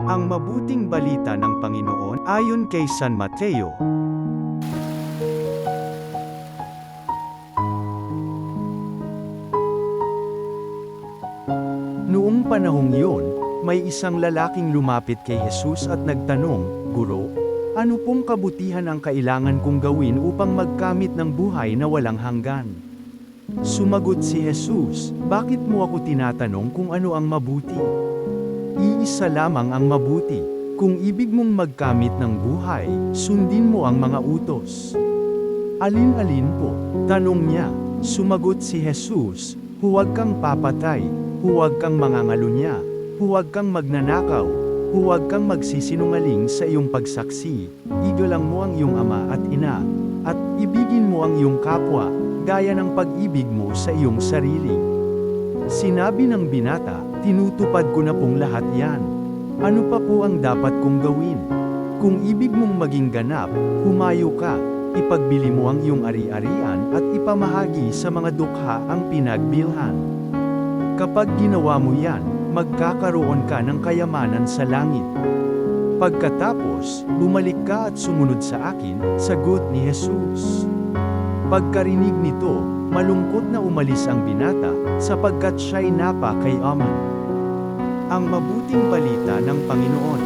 Ang mabuting balita ng Panginoon ayon kay San Mateo. Noong panahong iyon, may isang lalaking lumapit kay Jesus at nagtanong, "Guro, ano pong kabutihan ang kailangan kong gawin upang magkamit ng buhay na walang hanggan?" Sumagot si Jesus, "Bakit mo ako tinatanong kung ano ang mabuti? Iisa lamang ang mabuti. Kung ibig mong magkamit ng buhay, sundin mo ang mga utos." "Alin-alin po?" tanong niya. Sumagot si Jesus, "Huwag kang papatay, huwag kang mangangalunya, huwag kang magnanakaw, huwag kang magsisinungaling sa iyong pagsaksi, igalang mo ang iyong ama at ina, at ibigin mo ang iyong kapwa, gaya ng pag-ibig mo sa iyong sarili." Sinabi ng binata, "Tinutupad ko na pong lahat yan. Ano pa po ang dapat kong gawin? Kung ibig mong maging ganap, humayo ka, ipagbili mo ang iyong ari-arian at ipamahagi sa mga dukha ang pinagbilhan. Kapag ginawa mo yan, magkakaroon ka ng kayamanan sa langit. Pagkatapos, bumalik ka at sumunod sa akin," sagot ni Jesus. Pagkarinig nito, malungkot na umalis ang binata, sapagkat siya'y napakayaman. Ang mabuting balita ng Panginoon.